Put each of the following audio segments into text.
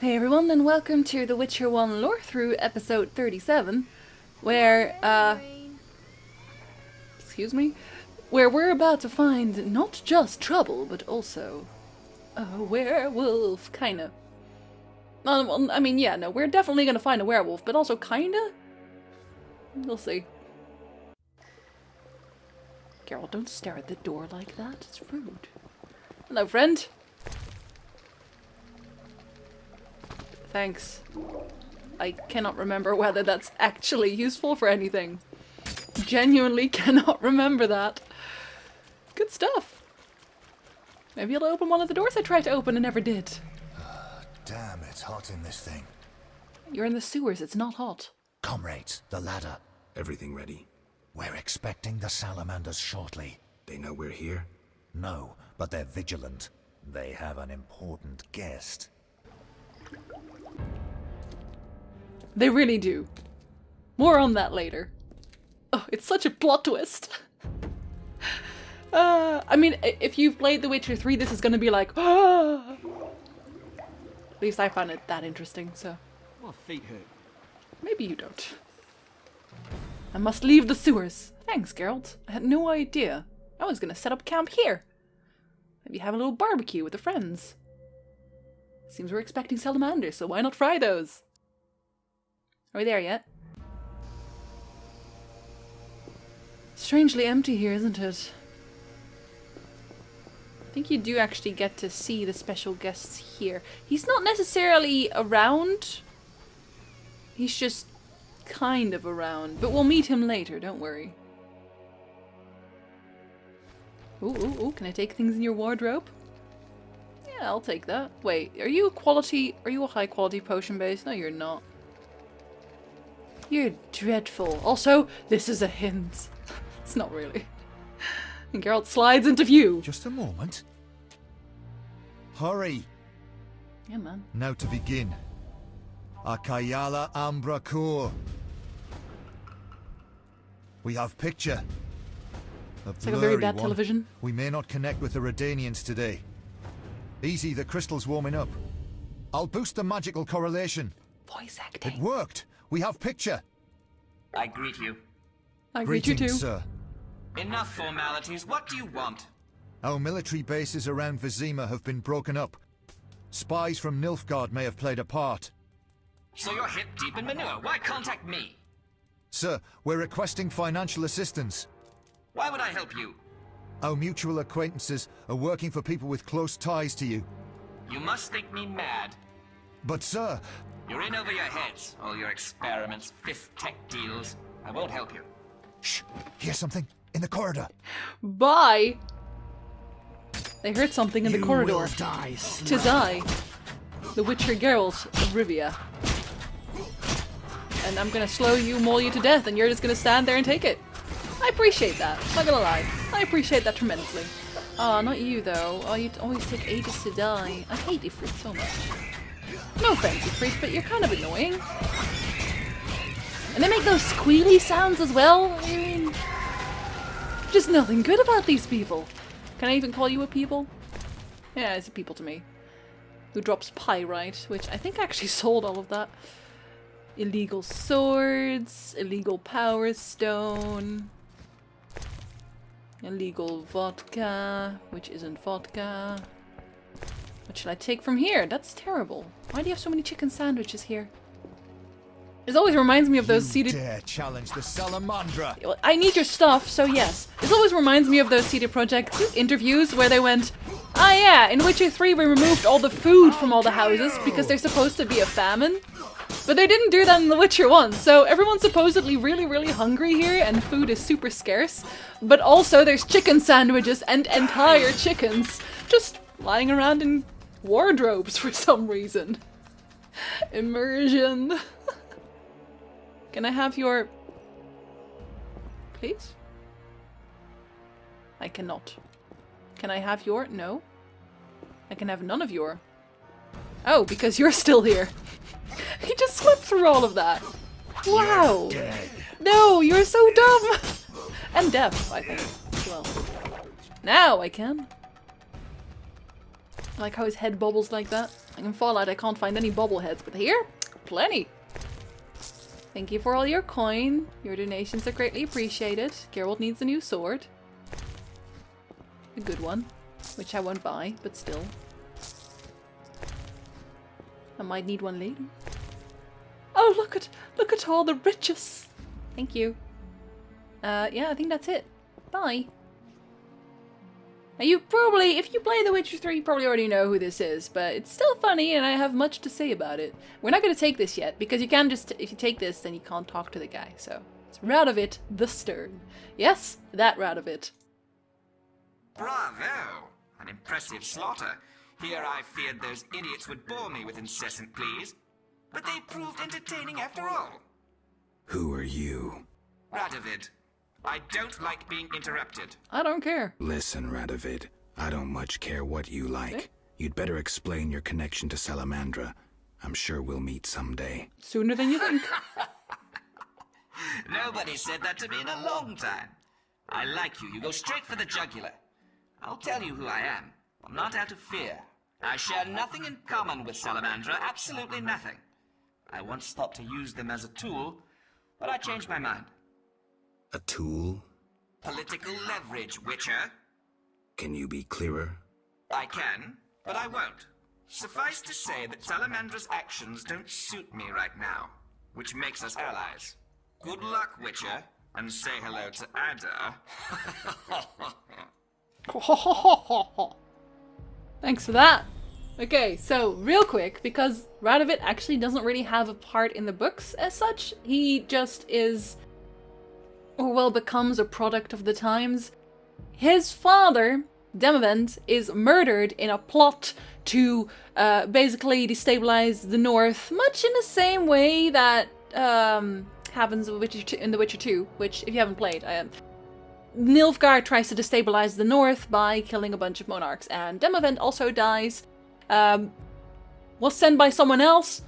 Hey everyone, and welcome to The Witcher 1 Lorethrough episode 37, where, excuse me? Where we're about to find not just trouble, but also a werewolf, kinda. Well, I mean, yeah, no, we're definitely gonna find a werewolf, but also kinda? We'll see. Geralt, don't stare at the door like that, it's rude. Hello, friend. Thanks. I cannot remember whether that's actually useful for anything. Genuinely cannot remember that. Good stuff. Maybe you'll open one of the doors I tried to open and never did. Damn, it's hot in this thing. You're in the sewers, it's not hot. Comrades, the ladder. Everything ready? We're expecting the salamanders shortly. They know we're here? No, but they're vigilant. They have an important guest. They really do. More on that later. Oh, it's such a plot twist. I mean, if you've played The Witcher 3, this is gonna be like, ah! At least I found it that interesting, so. My feet hurt. Maybe you don't. I must leave the sewers. Thanks, Geralt. I had no idea. I was gonna set up camp here. Maybe have a little barbecue with the friends. Seems we're expecting salamanders, so why not fry those? Are we there yet? Strangely empty here, isn't it? I think you do actually get to see the special guests here. He's not necessarily around. He's just kind of around. But we'll meet him later, don't worry. Ooh, ooh, ooh, can I take things in your wardrobe? Yeah, I'll take that. Wait, are you a high quality potion base? No, you're not. You're dreadful. Also, this is a hint. It's not really. And Geralt slides into view. Just a moment. Hurry. Yeah, man. Now to begin. Akayala Ambra Kur. We have picture. It's like a very bad television. We may not connect with the Redanians today. Easy, the crystal's warming up. I'll boost the magical correlation. Voice acting. It worked. We have picture. I greet you. I greet you too. Greetings, sir. Enough formalities. What do you want? Our military bases around Vizimir have been broken up. Spies from Nilfgaard may have played a part. So you're hip deep in manure. Why contact me? Sir, we're requesting financial assistance. Why would I help you? Our mutual acquaintances are working for people with close ties to you. You must think me mad. But sir... You're in over your heads. All your experiments, fifth tech deals. I won't help you. Shh! Hear something? In the corridor! Bye! They heard something in the corridor. Tis I, the Witcher Geralt of Rivia. And I'm gonna slow you, maul you to death, and you're just gonna stand there and take it. I appreciate that, not gonna lie. I appreciate that tremendously. Aw, not you though. Oh, you always take ages to die. I hate Ifrit so much. No offense, Ifrit, but you're kind of annoying. And they make those squealy sounds as well. I mean, just nothing good about these people. Can I even call you a people? Yeah, it's a people to me. Who drops pyrite, which I think actually sold all of that. Illegal swords, illegal power stone, illegal vodka, which isn't vodka. What should I take from here? That's terrible. Why do you have so many chicken sandwiches here? This always reminds me of those seated... dare challenge the Salamandra! I need your stuff, so yes. This always reminds me of those Teleprojection interviews where they went, ah yeah, in Witcher 3 we removed all the food from all the houses because there's supposed to be a famine. But they didn't do that in The Witcher 1, so everyone's supposedly really, really hungry here and food is super scarce. But also there's chicken sandwiches and entire chickens just lying around in wardrobes for some reason. Immersion. Can I have your... Please? I cannot. Can I have your... No. I can have none of your... Oh, because you're still here. He just slipped through all of that. Wow. No, you're so dumb. And deaf, I think, as well. Now I can. I like how his head bobbles like that. In Fallout, I can't find any bobbleheads, but here, plenty. Thank you for all your coin. Your donations are greatly appreciated. Geralt needs a new sword. A good one, which I won't buy, but still. I might need one later. Oh, look at all the riches. Thank you. Yeah, I think that's it. Bye. Now you probably, if you play The Witcher 3, you probably already know who this is, but it's still funny and I have much to say about it. We're not going to take this yet, because you can just, if you take this, then you can't talk to the guy, so. It's Radovid the Stern. Yes, that Radovid. Bravo! An impressive slaughter. Here I feared those idiots would bore me with incessant pleas, but they proved entertaining after all. Who are you? Radovid. I don't like being interrupted. I don't care. Listen, Radovid. I don't much care what you like. Okay. You'd better explain your connection to Salamandra. I'm sure we'll meet someday. Sooner than you think. Nobody said that to me in a long time. I like you. You go straight for the jugular. I'll tell you who I am. I'm not out of fear. I share nothing in common with Salamandra, absolutely nothing. I once thought to use them as a tool, but I changed my mind. A tool? Political leverage, Witcher. Can you be clearer? I can, but I won't. Suffice to say that Salamandra's actions don't suit me right now, which makes us allies. Good luck, Witcher, and say hello to Ada. Thanks for that. Okay, so real quick, because Radovid actually doesn't really have a part in the books as such, he just is, or well, becomes a product of the times. His father, Demawend, is murdered in a plot to basically destabilize the North, much in the same way that happens in The Witcher 2, which, if you haven't played, Nilfgaard tries to destabilize the North by killing a bunch of monarchs, and Demawend also dies. Was sent by someone else.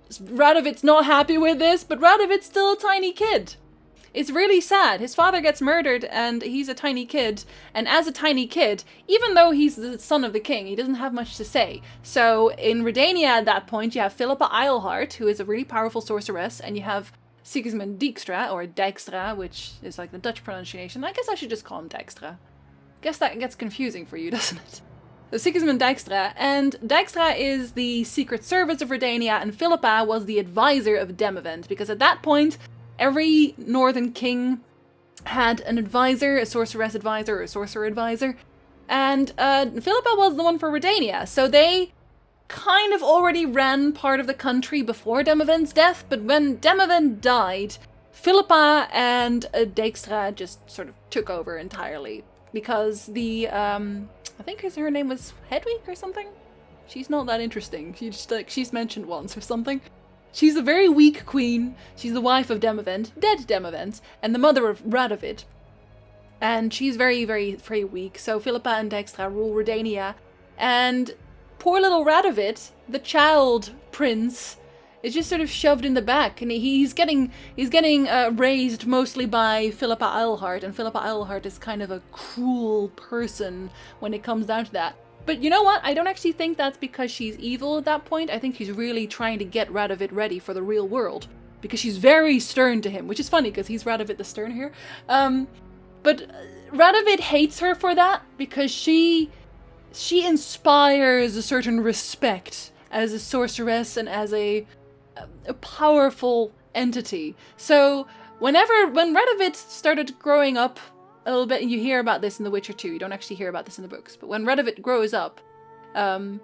Radovid's not happy with this, but Radovid's still a tiny kid. It's really sad. His father gets murdered and he's a tiny kid. And as a tiny kid, even though he's the son of the king, he doesn't have much to say. So in Redania at that point, you have Philippa Eilhart, who is a really powerful sorceress, and you have Sigismund Dijkstra, or Dijkstra, which is like the Dutch pronunciation. I guess I should just call him Dijkstra. Guess that gets confusing for you, doesn't it? So Sigismund Dijkstra, and Dijkstra is the secret service of Redania, and Philippa was the advisor of Demawend, because at that point, every northern king had an advisor, a sorceress advisor, or a sorcerer advisor, and Philippa was the one for Redania, so they kind of already ran part of the country before Demawend's death, but when Demawend died, Philippa and Dijkstra just sort of took over entirely, because the, I think her name was Hedwig or something? She's not that interesting. She's mentioned once or something. She's a very weak queen. She's the wife of Demawend, dead Demawend, and the mother of Radovid. And she's very, very, very weak. So Philippa and Dijkstra rule Redania. And poor little Radovid, the child prince, is just sort of shoved in the back. And he's getting raised mostly by Philippa Eilhart. And Philippa Eilhart is kind of a cruel person when it comes down to that. But you know what? I don't actually think that's because she's evil at that point. I think she's really trying to get Radovid ready for the real world. Because she's very stern to him, which is funny because he's Radovid the Stern here. But Radovid hates her for that because she inspires a certain respect as a sorceress and as a powerful entity. So when Radovid started growing up a little bit, and you hear about this in The Witcher 2, you don't actually hear about this in the books, but when Radovid grows up, and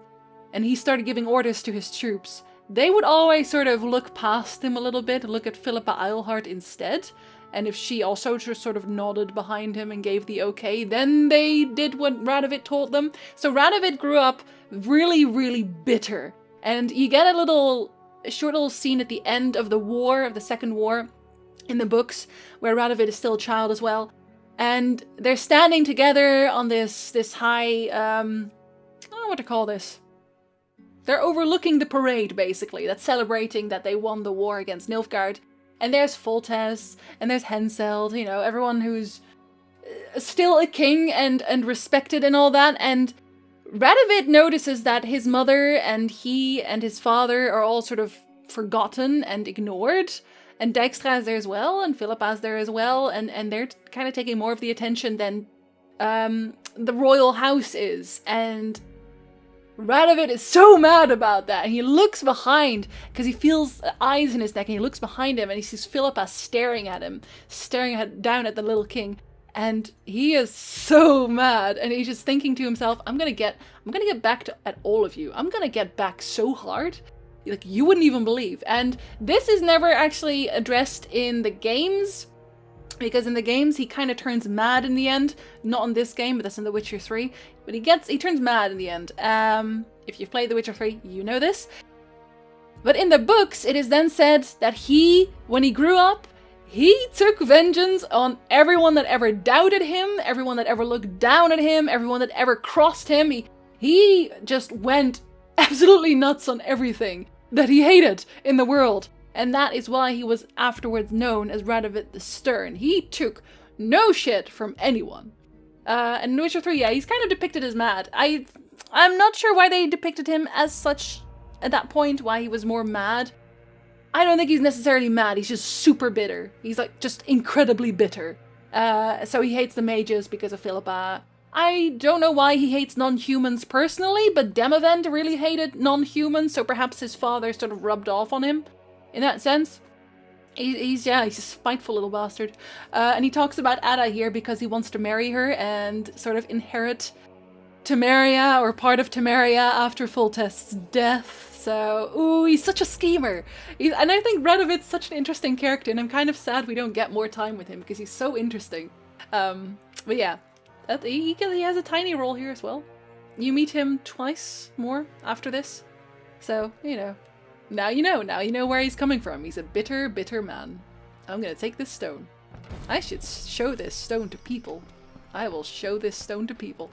he started giving orders to his troops, they would always sort of look past him a little bit, look at Philippa Eilhart instead, and if she also just sort of nodded behind him and gave the okay, then they did what Radovid told them. So Radovid grew up really, really bitter, and you get a short little scene at the end of the Second War, in the books, where Radovid is still a child as well. And they're standing together on this high, I don't know what to call this. They're overlooking the parade, basically, that's celebrating that they won the war against Nilfgaard. And there's Foltest, and there's Henselt, you know, everyone who's still a king and respected and all that. And Radovid notices that his mother and he and his father are all sort of forgotten and ignored. And Dijkstra is there as well, and Philippa's there as well, and they're kind of taking more of the attention than the royal house is. And Radovid is so mad about that. And he looks behind, because he feels eyes in his neck, and he looks behind him, and he sees Philippa staring at him, down at the little king. And he is so mad, and he's just thinking to himself, I'm gonna get back at all of you. I'm gonna get back so hard. Like, you wouldn't even believe. And this is never actually addressed in the games, because in the games he kind of turns mad in the end. Not in this game, but that's in The Witcher 3. But he turns mad in the end. If you've played The Witcher 3, you know this. But in the books, it is then said that when he grew up, he took vengeance on everyone that ever doubted him, everyone that ever looked down at him, everyone that ever crossed him. He just went absolutely nuts on everything that he hated in the world. And that is why he was afterwards known as Radovid the Stern. He took no shit from anyone. And in The Witcher 3, yeah, he's kind of depicted as mad. I'm not sure why they depicted him as such at that point, why he was more mad. I don't think he's necessarily mad, he's just super bitter. He's like just incredibly bitter. So he hates the mages because of Philippa. I don't know why he hates non-humans personally, but Demawend really hated non-humans, so perhaps his father sort of rubbed off on him in that sense. He's a spiteful little bastard. And he talks about Ada here because he wants to marry her and sort of inherit Temeria, or part of Temeria, after Foltest's death. So, ooh, he's such a schemer. And I think Radovid's such an interesting character, and I'm kind of sad we don't get more time with him because he's so interesting. But yeah. He has a tiny role here as well. You meet him twice more after this. So, now you know where he's coming from. He's a bitter, bitter man. I'm gonna take this stone. I should show this stone to people. I will show this stone to people.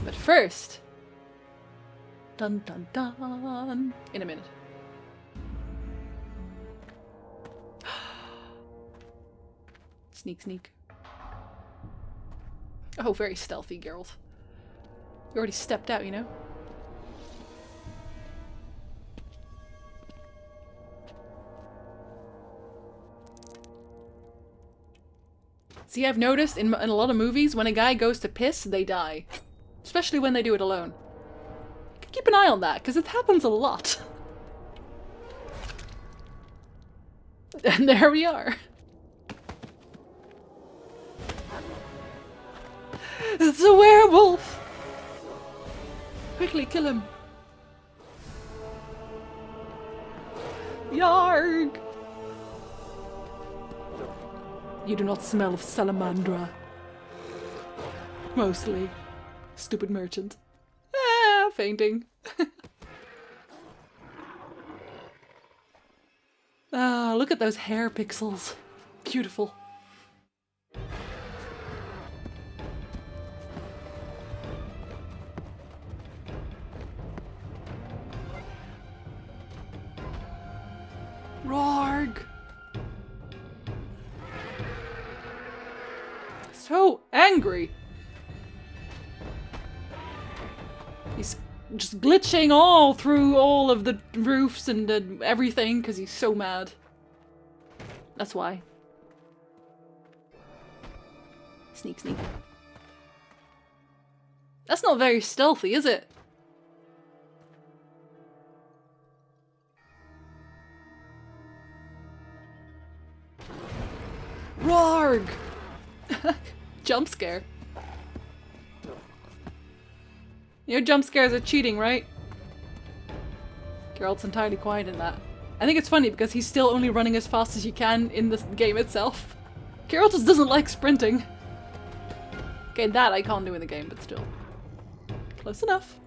But first... Dun dun dun! In a minute. Sneak, sneak. Oh, very stealthy, Geralt. You already stepped out, you know? See, I've noticed in a lot of movies, when a guy goes to piss, they die. Especially when they do it alone. Keep an eye on that, because it happens a lot. And there we are. It's a werewolf! Quickly kill him. Yarg! You do not smell of salamandra. Mostly. Stupid merchant. Ah, fainting. Ah, look at those hair pixels. Beautiful. Rorg! So angry. He's just glitching all through all of the roofs and everything because he's so mad. That's why. Sneak, sneak. That's not very stealthy, is it? Rorg! Jump scare. You know, jump scares are cheating, right? Geralt's entirely quiet in that. I think it's funny because he's still only running as fast as you can in the game itself. Geralt just doesn't like sprinting. Okay, that I can't do in the game, but still. Close enough.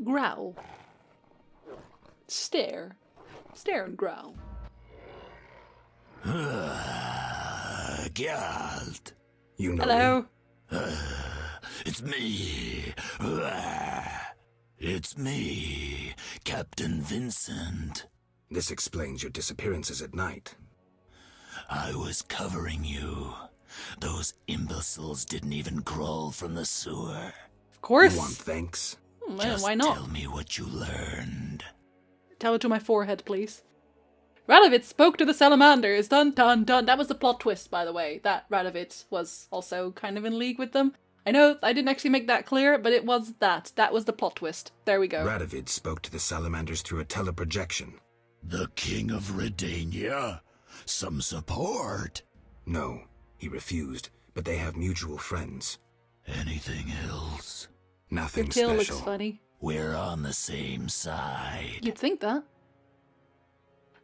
Growl. Stare. Stare and growl. Geralt. You know Hello. me? It's me. It's me, Captain Vincent. This explains your disappearances at night. I was covering you. Those imbeciles didn't even crawl from the sewer. Of course. You want thanks? Well, Just why not? tell me what you learned. Tell it to my forehead, please. Radovid spoke to the salamanders. Dun dun dun. That was the plot twist, by the way. That Radovid was also kind of in league with them. I know I didn't actually make that clear, but it was that. That was the plot twist. There we go. Radovid spoke to the salamanders through a teleprojection. The King of Redania? Some support? No, he refused, but they have mutual friends. Anything else? Nothing Your tail special. looks funny. We're on the same side. You'd think that.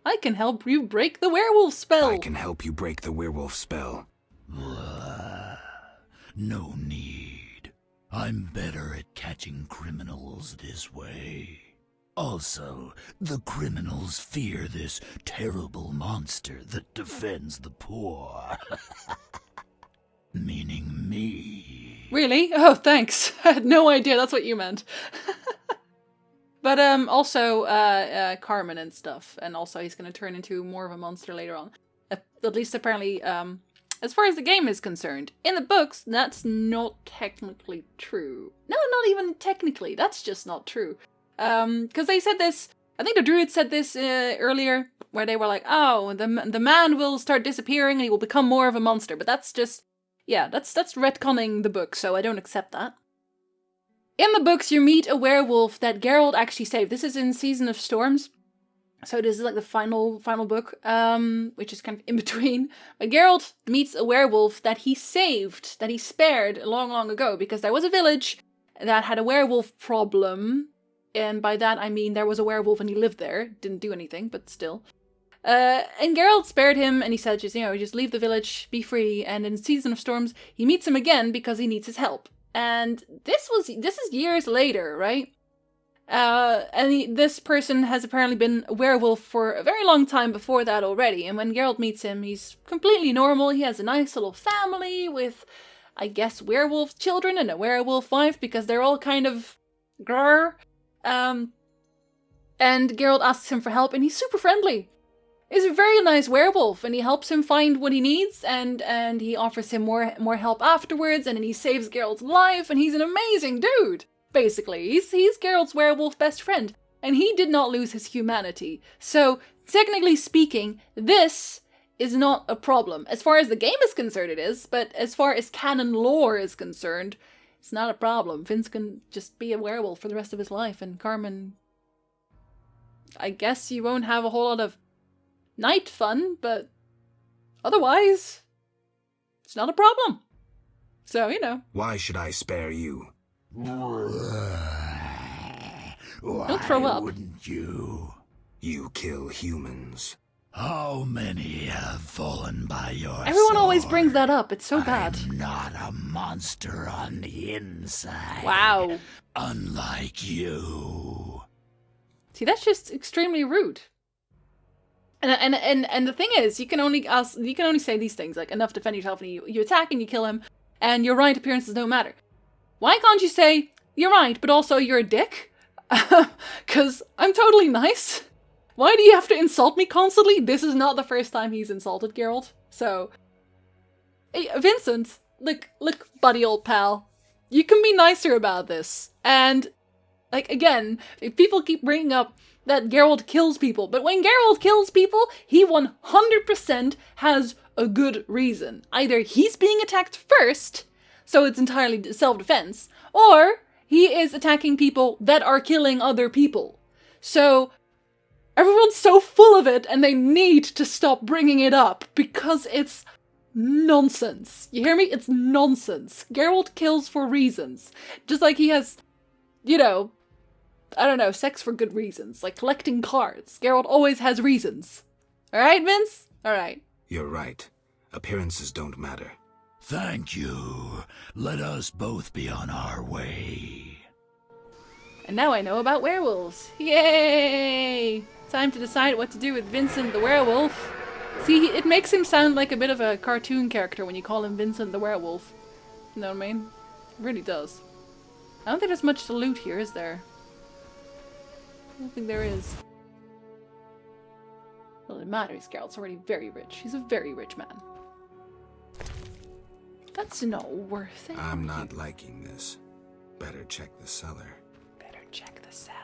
I can help you break the werewolf spell. I can help you break the werewolf spell. No need. I'm better at catching criminals this way. Also, the criminals fear this terrible monster that defends the poor. Meaning me. Really? Oh, thanks. I had no idea that's what you meant. But also Carmen and stuff, and also he's going to turn into more of a monster later on. At least apparently, as far as the game is concerned. In the books, that's not technically true. No, not even technically. That's just not true. Because they said this. I think the druid said this earlier, where they were like, "Oh, the man will start disappearing and he will become more of a monster." But that's just, yeah, that's retconning the book, so I don't accept that. In the books, you meet a werewolf that Geralt actually saved. This is in Season of Storms. So this is like the final book, which is kind of in between. But Geralt meets a werewolf that he saved, that he spared long, long ago. Because there was a village that had a werewolf problem. And by that I mean there was a werewolf and he lived there. Didn't do anything, but still. And Geralt spared him and he said, just leave the village, be free. And in Season of Storms, he meets him again because he needs his help. And this is years later, right? This person has apparently been a werewolf for a very long time before that already. And when Geralt meets him, he's completely normal. He has a nice little family with, I guess, werewolf children and a werewolf wife because they're all kind of grrr. And Geralt asks him for help and he's super friendly. He's a very nice werewolf, and he helps him find what he needs, and he offers him more help afterwards, and then he saves Geralt's life, and he's an amazing dude, basically. He's Geralt's werewolf best friend, and he did not lose his humanity. So, technically speaking, this is not a problem. As far as the game is concerned, it is, but as far as canon lore is concerned, it's not a problem. Vince can just be a werewolf for the rest of his life, and Carmen, I guess you won't have a whole lot of night fun, but otherwise, it's not a problem. So, Why should I spare you? Don't throw up. Wouldn't you? You kill humans. How many have fallen by your Everyone always sword? brings that up. It's so bad. I'm not a monster on the inside. Wow. Unlike you. See, that's just extremely rude. And the thing is, you can only say these things, like, enough to defend yourself, and you attack and you kill him, and your right appearances don't matter. Why can't you say, you're right, but also you're a dick? Because I'm totally nice. Why do you have to insult me constantly? This is not the first time he's insulted Geralt. So, hey, Vincent, look, buddy old pal, you can be nicer about this. And, like, again, if people keep bringing up that Geralt kills people, but when Geralt kills people, he 100% has a good reason. Either he's being attacked first, so it's entirely self-defense, or he is attacking people that are killing other people. So, everyone's so full of it, and they need to stop bringing it up, because it's nonsense. You hear me? It's nonsense. Geralt kills for reasons. Just like he has, I don't know, sex for good reasons, like collecting cards. Geralt always has reasons. Alright, Vince? Alright. You're right. Appearances don't matter. Thank you. Let us both be on our way. And now I know about werewolves. Yay! Time to decide what to do with Vincent the werewolf. See, it makes him sound like a bit of a cartoon character when you call him Vincent the werewolf. You know what I mean? It really does. I don't think there's much to loot here, is there? I don't think there is. Well, it matters. Geralt's already very rich. He's a very rich man. That's not worth it. I'm not liking this. Better check the cellar. Better check the cellar.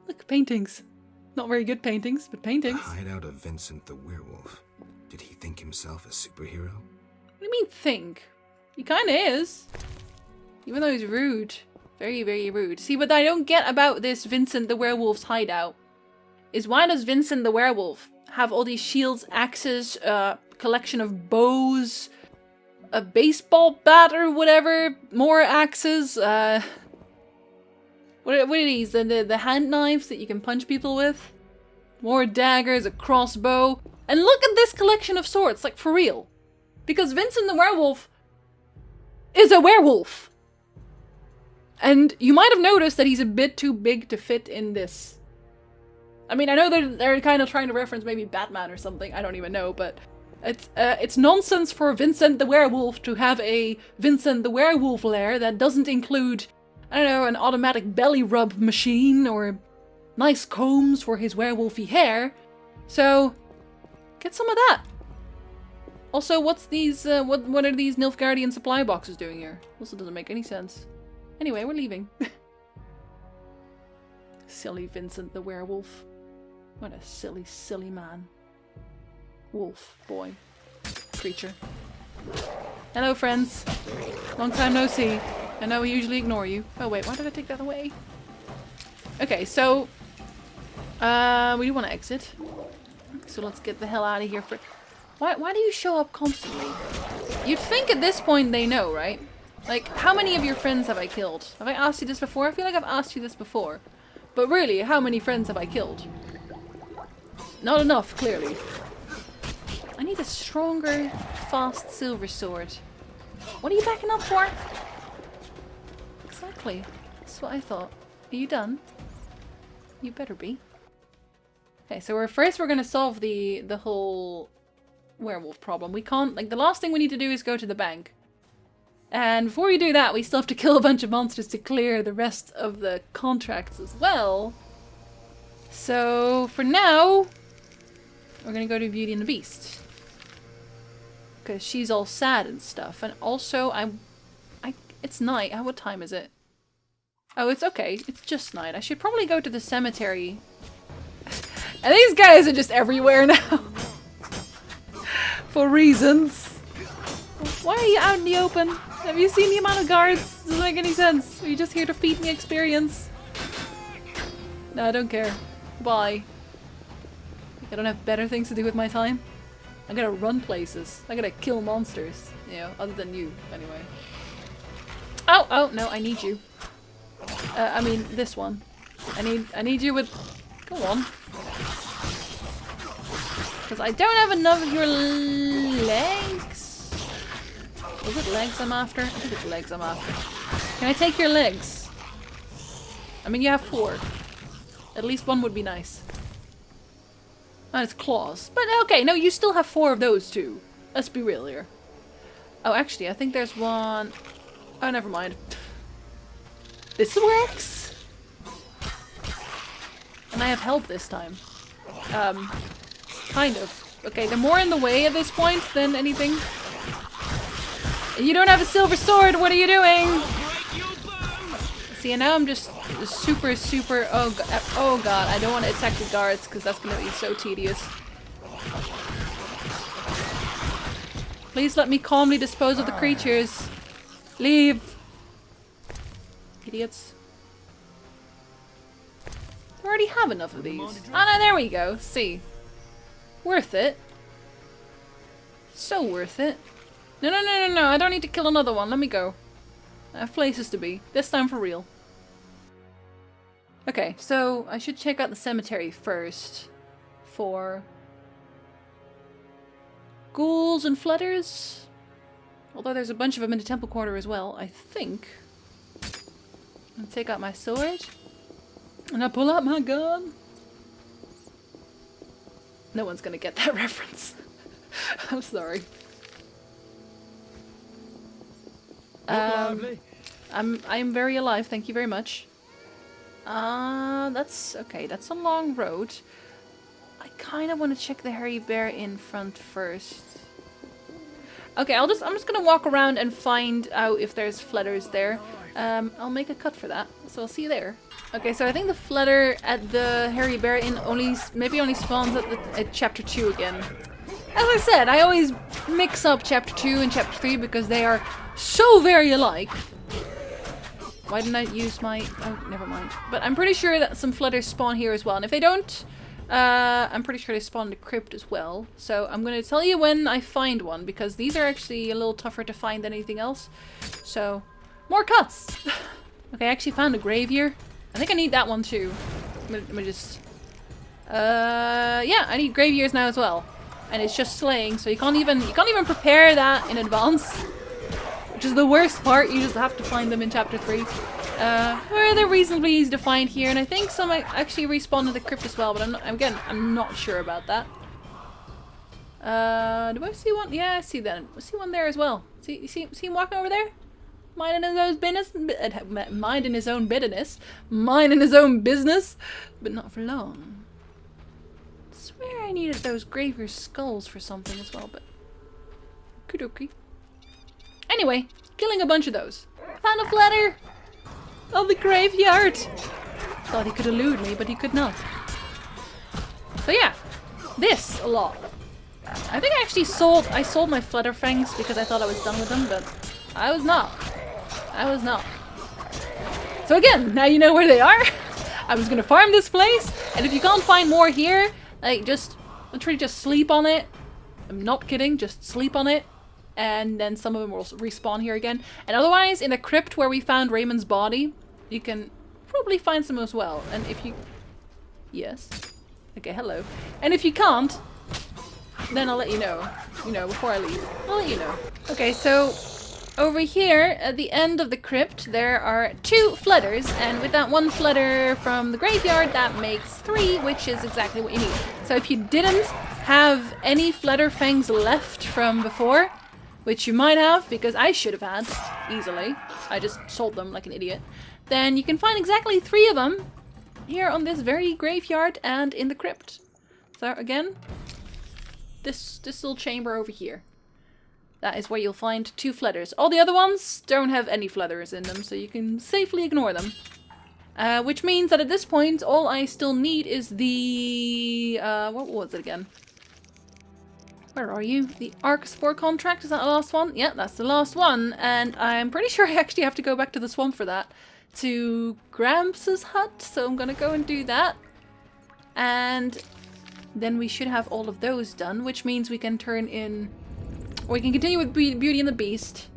Look, paintings. Not very good paintings, but paintings. The hideout of Vincent the werewolf. Did he think himself a superhero? What do you mean think? He kinda is. Even though he's rude. Very, very rude. See, what I don't get about this Vincent the werewolf's hideout is why does Vincent the werewolf have all these shields, axes, collection of bows, a baseball bat or whatever, more axes, what are these? The hand knives that you can punch people with? More daggers, a crossbow. And look at this collection of swords, like for real. Because Vincent the werewolf is a werewolf. And you might have noticed that he's a bit too big to fit in this. I mean, I know they're kind of trying to reference maybe Batman or something, I don't even know, but it's nonsense for Vincent the werewolf to have a Vincent the werewolf lair that doesn't include, I don't know, an automatic belly rub machine or nice combs for his werewolfy hair. So, get some of that. Also, what's these, what are these Nilfgaardian supply boxes doing here? Also doesn't make any sense. Anyway, we're leaving. Silly Vincent the werewolf. What a silly, silly man. Wolf, boy, creature. Hello, friends. Long time no see. I know we usually ignore you. Oh wait, why did I take that away? Okay, so we do want to exit. So let's get the hell out of here. Why do you show up constantly? You'd think at this point they know, right? Like, how many of your friends have I killed? Have I asked you this before? I feel like I've asked you this before. But really, how many friends have I killed? Not enough, clearly. I need a stronger, fast silver sword. What are you backing up for? Exactly. That's what I thought. Are you done? You better be. Okay, so we're gonna solve the whole werewolf problem. We can't, like, the last thing we need to do is go to the bank. And before we do that, we still have to kill a bunch of monsters to clear the rest of the contracts as well. So, for now, we're gonna go to Beauty and the Beast. Because she's all sad and stuff. And also, it's night. What time is it? Oh, it's okay. It's just night. I should probably go to the cemetery. And these guys are just everywhere now. For reasons. Why are you out in the open? Have you seen the amount of guards? Doesn't make any sense. Are you just here to feed me experience? No, I don't care. Bye. I don't have better things to do with my time. I gotta run places. I gotta kill monsters. You know, other than you, anyway. Oh, no, I need you. I mean, this one. I need you with... Go on. Because I don't have enough of your legs. Was it legs I'm after? I think it's legs I'm after. Can I take your legs? I mean, you have 4. At least one would be nice. And it's claws. But okay, no, you still have 4 of those too. Let's be real here. Oh, actually, I think there's one... Oh, never mind. This works? And I have help this time. Kind of. Okay, they're more in the way at this point than anything. You don't have a silver sword, what are you doing? See, and now I'm just super... Oh god, I don't want to attack the guards because that's going to be so tedious. Please let me calmly dispose of the creatures. Leave. Idiots. I already have enough of these. Oh no, there we go. See. Worth it. So worth it. No, I don't need to kill another one. Let me go. I have places to be. This time for real. Okay, so I should check out the cemetery first. For... ghouls and flutters. Although there's a bunch of them in the temple quarter as well, I think. I'll take out my sword. And I pull out my gun. No one's gonna get that reference. I'm sorry. I'm very alive, thank you very much. That's okay, that's a long road. I kind of want to check the hairy bear in front first. Okay, I'm just gonna walk around and find out if there's flutters there. I'll make a cut for that, so I'll see you there. Okay, so I think the flutter at the hairy bear inn maybe only spawns at chapter 2 again. As I said, I always mix up chapter 2 and chapter 3 because they are so very alike. Why didn't I use my... oh, never mind. But I'm pretty sure that some flutters spawn here as well. And if they don't, I'm pretty sure they spawn in the crypt as well. So I'm going to tell you when I find one, because these are actually a little tougher to find than anything else. So, more cuts! Okay, I actually found a grave here. I think I need that one too. Let me just... yeah, I need grave years now as well. And it's just slaying, so you can't even prepare that in advance. Which is the worst part, you just have to find them in chapter 3. Where they're reasonably easy to find here, and I think some actually respawn in the crypt as well, but I'm not sure about that. Do I see one? Yeah, I see that. I see one there as well. See him walking over there? Minding his own business, minding his own bitterness, minding his own business, but not for long. I swear I needed those graveyard skulls for something as well, but kudoki. Anyway, killing a bunch of those. Found a flutter of the graveyard. Thought he could elude me, but he could not. So yeah, this a lot. I think I actually sold my flutter fangs because I thought I was done with them, but I was not. I was not. So again, now you know where they are. I was gonna farm this place, and if you can't find more here, like literally just sleep on it. I'm not kidding, just sleep on it. And then some of them will respawn here again. And otherwise, in the crypt where we found Raymond's body, you can probably find some as well. And if you... yes. Okay, hello. And if you can't, then I'll let you know. You know, before I leave. I'll let you know. Okay, so over here at the end of the crypt, there are 2 flutters. And with that 1 flutter from the graveyard, that makes 3, which is exactly what you need. So if you didn't have any flutter fangs left from before, which you might have, because I should have had, easily. I just sold them like an idiot. Then you can find exactly 3 of them here on this very graveyard and in the crypt. So again, this little chamber over here. That is where you'll find 2 flutters. All the other ones don't have any flutters in them, so you can safely ignore them. Which means that at this point, all I still need is the... what was it again? Where are you? The Arc-Spore contract, is that the last one? Yeah, that's the last one. And I'm pretty sure I actually have to go back to the swamp for that. To Gramps' hut, so I'm gonna go and do that. And then we should have all of those done, which means we can turn in... or we can continue with Beauty and the Beast.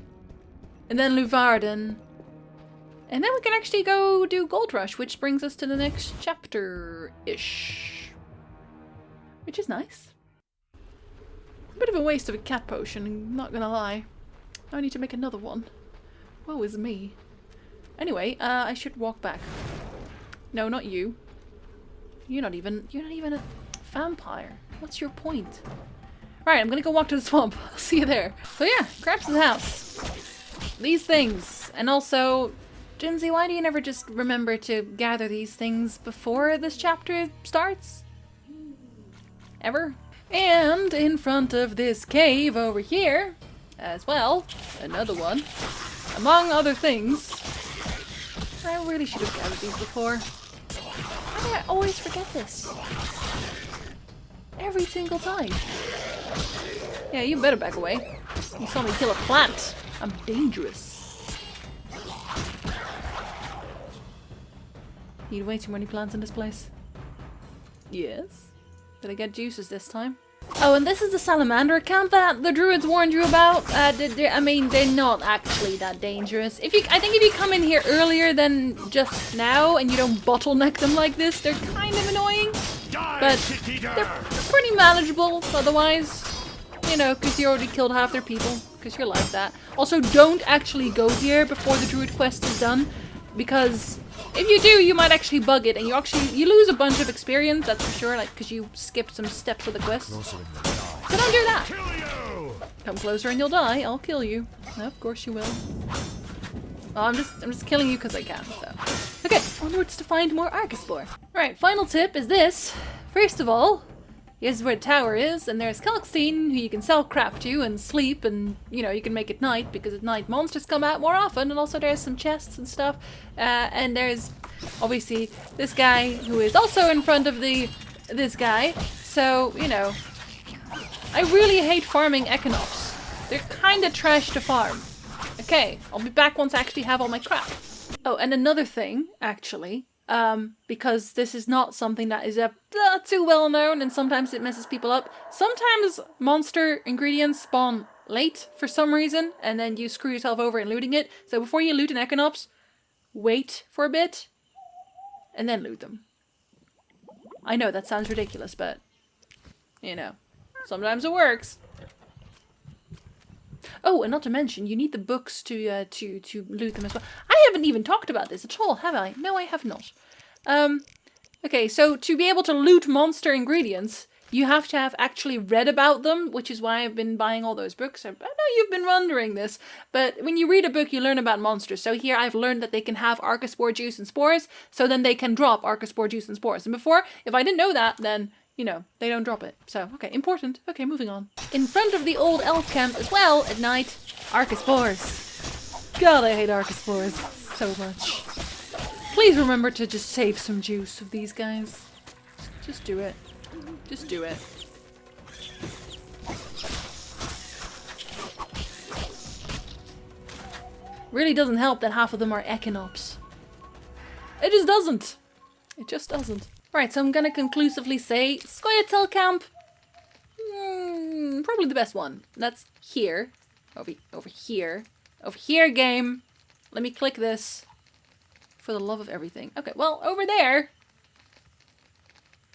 And then Luvarden. And then we can actually go do Gold Rush, which brings us to the next chapter-ish. Which is nice. A bit of a waste of a cat potion, I'm not gonna lie. I need to make another one. Woe is me. Anyway, I should walk back. No, not you. You're not even a vampire. What's your point? Right, I'm gonna go walk to the swamp. I'll see you there. So yeah, Gramps' house. These things. And also, Jinsey, why do you never just remember to gather these things before this chapter starts? Ever? And in front of this cave over here, as well, another one, among other things. I really should have gathered these before. Why do I always forget this? Every single time. Yeah, you better back away. You saw me kill a plant. I'm dangerous. Need way too many plants in this place. Yes. Did I get juices this time? Oh, and this is the salamander camp that the druids warned you about. I mean, they're not actually that dangerous. I think if you come in here earlier than just now and you don't bottleneck them like this, they're kind of annoying. But they're pretty manageable otherwise. You know, because you already killed half their people. Because you're like that. Also, don't actually go here before the druid quest is done. Because if you do, you might actually bug it, and you lose a bunch of experience, that's for sure, like, because you skipped some steps of the quest. So don't do that! Come closer and you'll die, I'll kill you. No, of course you will. Well, I'm just killing you because I can, so. Okay, onwards to find more Arc-Spore. Alright, final tip is this. First of all, Here's where the tower is, and there's Kalkstein, who you can sell crap to and sleep, and, you know, you can make it night, because at night monsters come out more often, and also there's some chests and stuff. And there's, obviously, this guy, who is also in front of this guy. So, you know, I really hate farming Echinops. They're kinda trash to farm. Okay, I'll be back once I actually have all my crap. Oh, and another thing, actually, because this is not something that is too well known and sometimes it messes people up. Sometimes monster ingredients spawn late for some reason and then you screw yourself over in looting it. So before you loot an Echinops, wait for a bit and then loot them. I know that sounds ridiculous, but you know, sometimes it works. Oh, and not to mention, you need the books to loot them as well. I haven't even talked about this at all, have I? No, I have not. Okay, so to be able to loot monster ingredients, you have to have actually read about them, which is why I've been buying all those books. I know you've been wondering this, but when you read a book, you learn about monsters. So here I've learned that they can have Archospore juice and spores, so then they can drop Archospore juice and spores. And before, if I didn't know that, then you know, they don't drop it. So, okay, important. Okay, moving on. In front of the old elf camp as well, at night, Archospores. God, I hate Archospores so much. Please remember to just save some juice of these guys. Just do it. Just do it. Really doesn't help that half of them are Echinops. It just doesn't. It just doesn't. Right, so I'm gonna conclusively say Scoia'tael camp. Probably the best one. That's here. Over here. Over here, game. Let me click this. For the love of everything. Okay, well, over there.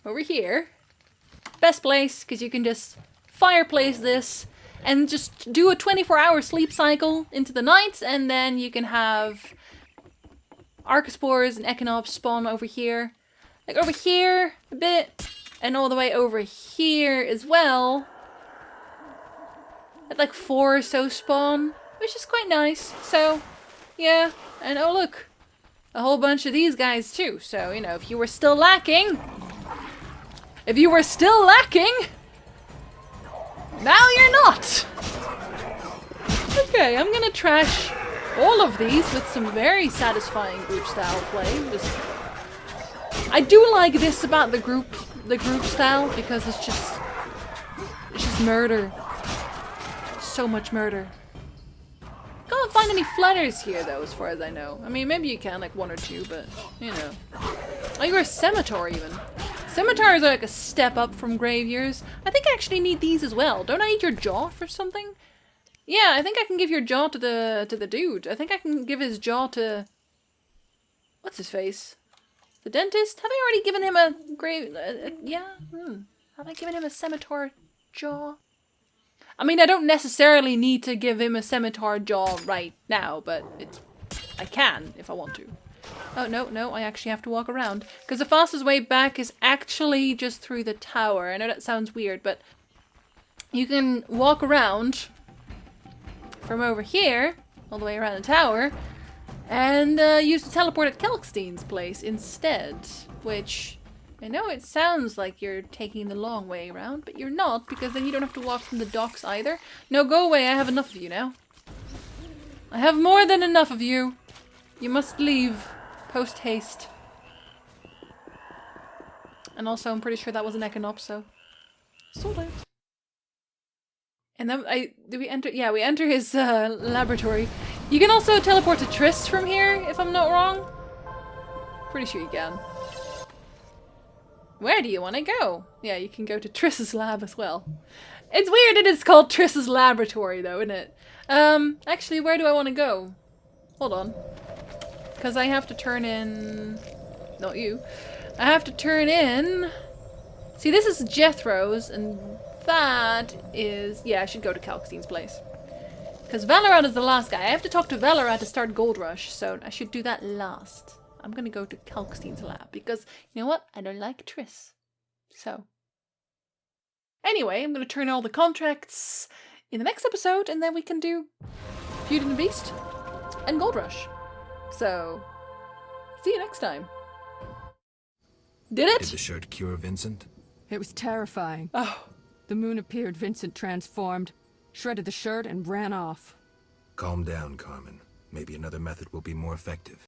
Over here. Best place, because you can just fireplace this and just do a 24-hour sleep cycle into the night, and then you can have Archospores and Echinops spawn over here. Like over here a bit, and all the way over here as well. At like 4 or so spawn, which is quite nice. So, yeah. And oh look, a whole bunch of these guys too. So, you know, if you were still lacking, now you're not. Okay, I'm gonna trash all of these with some very satisfying group style play. I do like this about the group style because it's just murder. So much murder. Can't find any flutters here though, as far as I know. I mean, maybe you can, like 1 or 2, but you know. Oh, you're a scimitar even. Scimitars are like a step up from Graveyears. I think I actually need these as well. Don't I need your jaw for something? Yeah, I think I can give your jaw to the dude. I think I can give his jaw to what's his face? The dentist? Have I already given him a grave? Yeah? Have I given him a scimitar jaw? I mean, I don't necessarily need to give him a scimitar jaw right now, but I can if I want to. Oh, no, I actually have to walk around. Because the fastest way back is actually just through the tower. I know that sounds weird, but you can walk around from over here, all the way around the tower, and use the teleport at Kalkstein's place instead, which I know it sounds like you're taking the long way around, but you're not, because then you don't have to walk from the docks either. No, go away, I have enough of you now. I have more than enough of you. You must leave post-haste. And also, I'm pretty sure that was an Echinop, so sort of. And then did we enter? Yeah, we enter his laboratory. You can also teleport to Triss from here, if I'm not wrong. Pretty sure you can. Where do you want to go? Yeah, you can go to Triss's lab as well. It's weird it is called Triss's laboratory though, isn't it? Actually, where do I want to go? Hold on. Because I have to turn in... Not you. I have to turn in... See, this is Jethro's, and that is... Yeah, I should go to Kalkstein's place. Because Valorant is the last guy. I have to talk to Valorant to start Gold Rush, so I should do that last. I'm gonna go to Kalkstein's lab, because, you know what? I don't like Triss. So... Anyway, I'm gonna turn all the contracts in the next episode, and then we can do Beauty and the Beast and Gold Rush. So, see you next time. Did it? Did the shirt cure Vincent? It was terrifying. Oh. The moon appeared, Vincent transformed, shredded the shirt, and ran off. Calm down, Carmen. Maybe another method will be more effective.